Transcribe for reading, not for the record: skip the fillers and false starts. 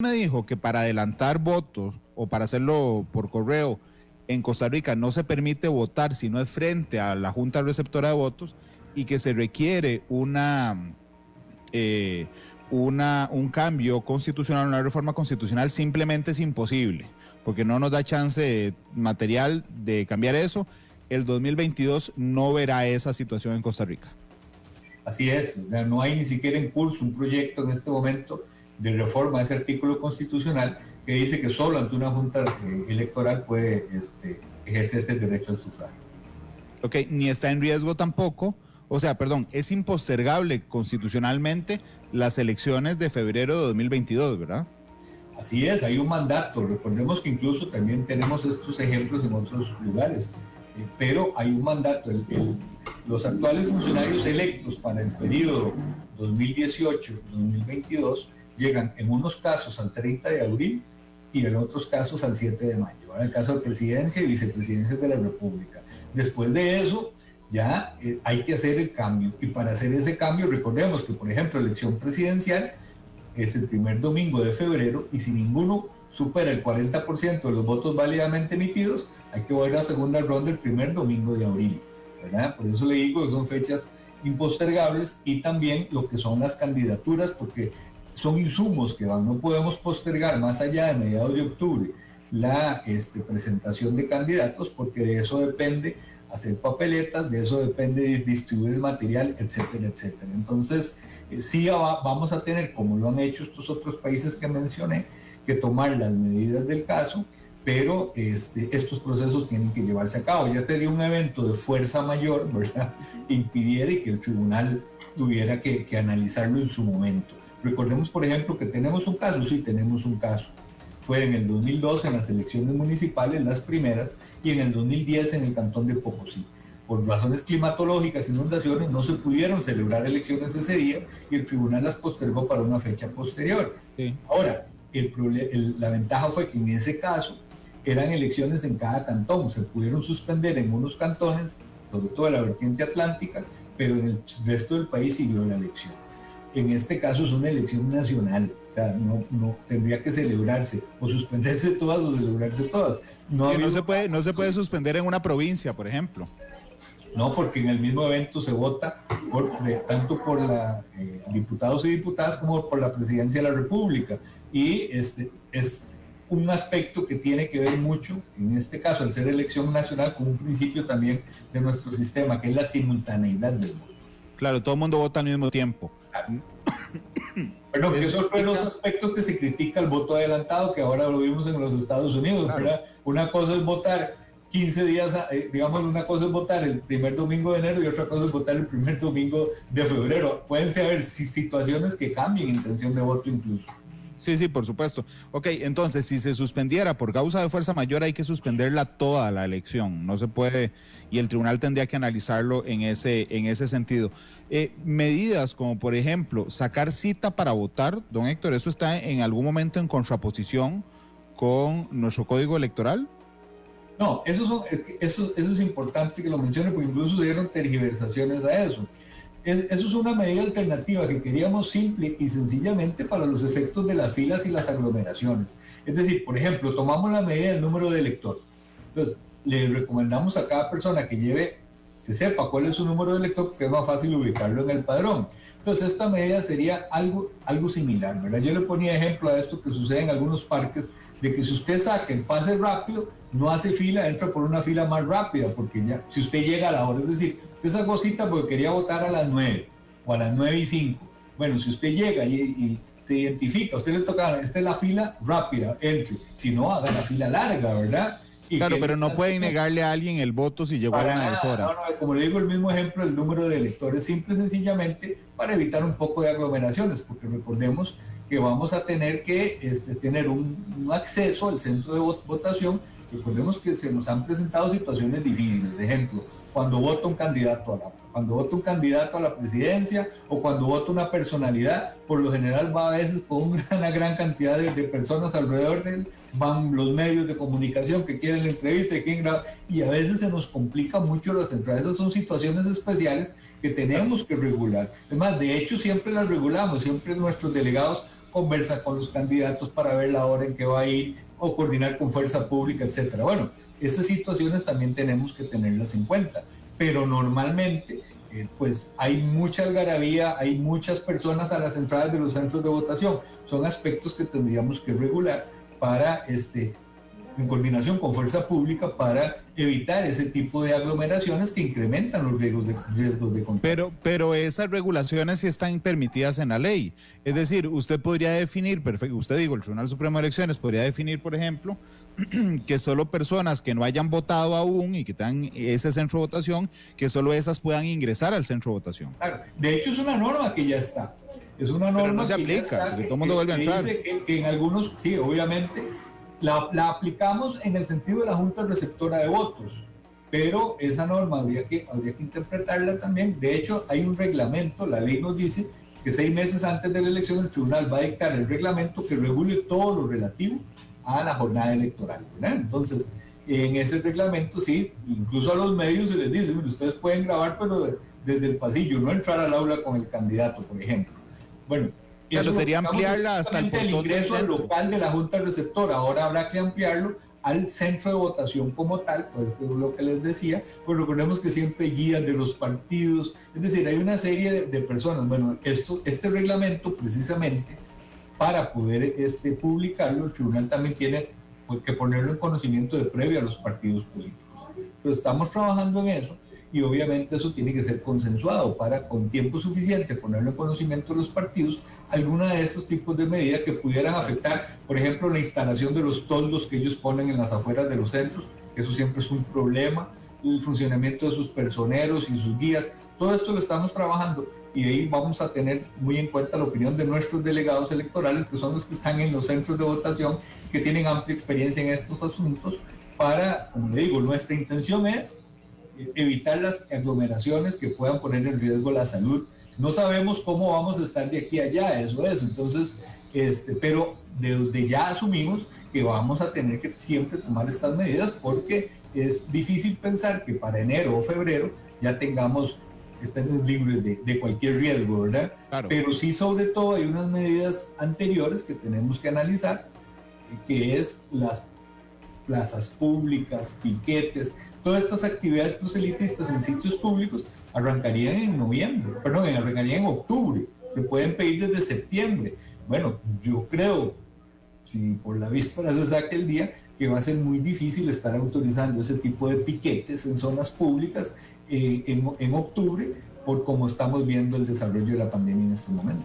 me dijo que para adelantar votos o para hacerlo por correo en Costa Rica no se permite votar si no es frente a la Junta Receptora de Votos y que se requiere un cambio constitucional, una reforma constitucional, simplemente es imposible, porque no nos da chance material de cambiar eso. El 2022 no verá esa situación en Costa Rica. Así es, no hay ni siquiera en curso un proyecto en este momento de reforma de ese artículo constitucional que dice que solo ante una junta electoral puede ejercerse el derecho al sufragio. Ok, ni está en riesgo tampoco, es impostergable constitucionalmente las elecciones de febrero de 2022, ¿verdad? Así es, hay un mandato. Recordemos que incluso también tenemos estos ejemplos en otros lugares, pero hay un mandato. Los actuales funcionarios electos para el periodo 2018-2022 llegan en unos casos al 30 de abril y en otros casos al 7 de mayo. En el caso de presidencia y vicepresidencia de la República. Después de eso ya hay que hacer el cambio, y para hacer ese cambio recordemos que, por ejemplo, elección presidencial es el primer domingo de febrero, y si ninguno supera el 40% de los votos válidamente emitidos, hay que volver a segunda ronda el primer domingo de abril, ¿verdad? Por eso le digo que son fechas impostergables, y también lo que son las candidaturas, porque son insumos que no podemos postergar más allá de mediados de octubre la presentación de candidatos, porque de eso depende hacer papeletas, de eso depende distribuir el material, etcétera, etcétera. Entonces, sí vamos a tener, como lo han hecho estos otros países que mencioné, que tomar las medidas del caso, pero estos procesos tienen que llevarse a cabo. Ya tenía un evento de fuerza mayor, ¿verdad?, que impidiera y que el tribunal tuviera que analizarlo en su momento. Recordemos, por ejemplo, que tenemos un caso, sí tenemos un caso. Fue en el 2012 en las elecciones municipales, las primeras, y en el 2010 en el cantón de Pocosí. Por razones climatológicas, inundaciones, no se pudieron celebrar elecciones ese día y el tribunal las postergó para una fecha posterior. Sí. Ahora, la ventaja fue que en ese caso eran elecciones en cada cantón, se pudieron suspender en unos cantones, sobre todo en la vertiente atlántica, pero en el resto del país siguió la elección. En este caso es una elección nacional, o sea, no tendría que celebrarse, o suspenderse todas o celebrarse todas. No se puede suspender en una provincia, por ejemplo. No, porque en el mismo evento se vota tanto por diputados y diputadas como por la presidencia de la República, y es un aspecto que tiene que ver mucho, en este caso, al ser elección nacional, con un principio también de nuestro sistema, que es la simultaneidad del voto. Claro, todo el mundo vota al mismo tiempo. Claro. Pero que eso es los aspectos que se critica el voto adelantado, que ahora lo vimos en los Estados Unidos, claro. ¿Verdad? Una cosa es votar 15 días, digamos, una cosa es votar el primer domingo de enero y otra cosa es votar el primer domingo de febrero. Pueden haber situaciones que cambien intención de voto incluso. Sí, por supuesto. Ok, entonces, si se suspendiera por causa de fuerza mayor, hay que suspenderla toda la elección. No se puede, y el tribunal tendría que analizarlo en ese sentido. Medidas como, por ejemplo, sacar cita para votar, don Héctor, ¿eso está en algún momento en contraposición con nuestro código electoral? No, eso es importante que lo mencione, porque incluso dieron tergiversaciones a eso. Eso es una medida alternativa que queríamos simple y sencillamente para los efectos de las filas y las aglomeraciones. Es decir, por ejemplo, tomamos la medida del número de elector. Entonces, le recomendamos a cada persona que se sepa cuál es su número de elector, porque es más fácil ubicarlo en el padrón. Entonces, esta medida sería algo similar, ¿verdad? Yo le ponía ejemplo a esto que sucede en algunos parques, de que si usted saca el pase rápido, no hace fila, entra por una fila más rápida, porque ya, si usted llega a la hora, es decir, usted sacó cita porque quería votar a las 9 o a las 9:05. Bueno, si usted llega y se identifica, a usted le toca, esta es la fila rápida, entre. Si no, haga la fila larga, ¿verdad? Claro, pero no pueden negarle a alguien el voto si llegó a una deshora. No, como le digo, el mismo ejemplo, el número de electores, simple y sencillamente para evitar un poco de aglomeraciones, porque recordemos que vamos a tener que tener un acceso al centro de votación. Recordemos que se nos han presentado situaciones difíciles, ejemplo, cuando vota un candidato a la presidencia o cuando vota una personalidad, por lo general va a veces con una gran cantidad de personas alrededor de él, van los medios de comunicación que quieren la entrevista, y a veces se nos complica mucho las entradas. Esas son situaciones especiales que tenemos que regular. Además, de hecho, siempre las regulamos, siempre nuestros delegados conversa con los candidatos para ver la hora en que va a ir, o coordinar con fuerza pública, etcétera. Bueno, esas situaciones también tenemos que tenerlas en cuenta, pero normalmente pues hay mucha algarabía, hay muchas personas a las entradas de los centros de votación. Son aspectos que tendríamos que regular para en coordinación con fuerza pública para evitar ese tipo de aglomeraciones que incrementan los riesgos de contagio. Pero esas regulaciones sí están permitidas en la ley. Es decir, usted podría definir, usted digo, el Tribunal Supremo de Elecciones podría definir, por ejemplo, que solo personas que no hayan votado aún y que tengan ese centro de votación, que solo esas puedan ingresar al centro de votación. Claro, de hecho es una norma que ya está. Es una norma pero no se que aplica, está, porque todo el mundo vuelve a entrar. Que en algunos, sí, obviamente, la aplicamos en el sentido de la Junta Receptora de Votos, pero esa norma habría que interpretarla también. De hecho, hay un reglamento, la ley nos dice que 6 meses antes de la elección el tribunal va a dictar el reglamento que regule todo lo relativo a la jornada electoral, ¿verdad? Entonces, en ese reglamento, sí, incluso a los medios se les dice, mire, ustedes pueden grabar, pero desde el pasillo, no entrar al aula con el candidato, por ejemplo. Bueno, eso sería ampliarla hasta el portón del ingreso centro local de la Junta Receptora. Ahora habrá que ampliarlo al centro de votación como tal, pues es lo que les decía, pues recordemos que siempre hay guías de los partidos, es decir, hay una serie de personas. Bueno, este reglamento precisamente para poder publicarlo, el tribunal también tiene que ponerlo en conocimiento de previo a los partidos políticos. Pues estamos trabajando en eso y obviamente eso tiene que ser consensuado para con tiempo suficiente ponerlo en conocimiento de los partidos alguna de estos tipos de medidas que pudieran afectar, por ejemplo, la instalación de los toldos que ellos ponen en las afueras de los centros, que eso siempre es un problema, el funcionamiento de sus personeros y sus guías, todo esto lo estamos trabajando y ahí vamos a tener muy en cuenta la opinión de nuestros delegados electorales, que son los que están en los centros de votación, que tienen amplia experiencia en estos asuntos, para, como le digo, nuestra intención es evitar las aglomeraciones que puedan poner en riesgo la salud. No sabemos cómo vamos a estar de aquí a allá, eso es. Entonces, pero desde ya asumimos que vamos a tener que siempre tomar estas medidas porque es difícil pensar que para enero o febrero ya estemos libres de cualquier riesgo, ¿verdad? Claro. Pero sí, sobre todo, hay unas medidas anteriores que tenemos que analizar, que es las plazas públicas, piquetes, todas estas actividades proselitistas en sitios públicos arrancarían en octubre, se pueden pedir desde septiembre. Bueno, yo creo, si por la víspera se saca el día, que va a ser muy difícil estar autorizando ese tipo de piquetes en zonas públicas en octubre, por cómo estamos viendo el desarrollo de la pandemia en este momento.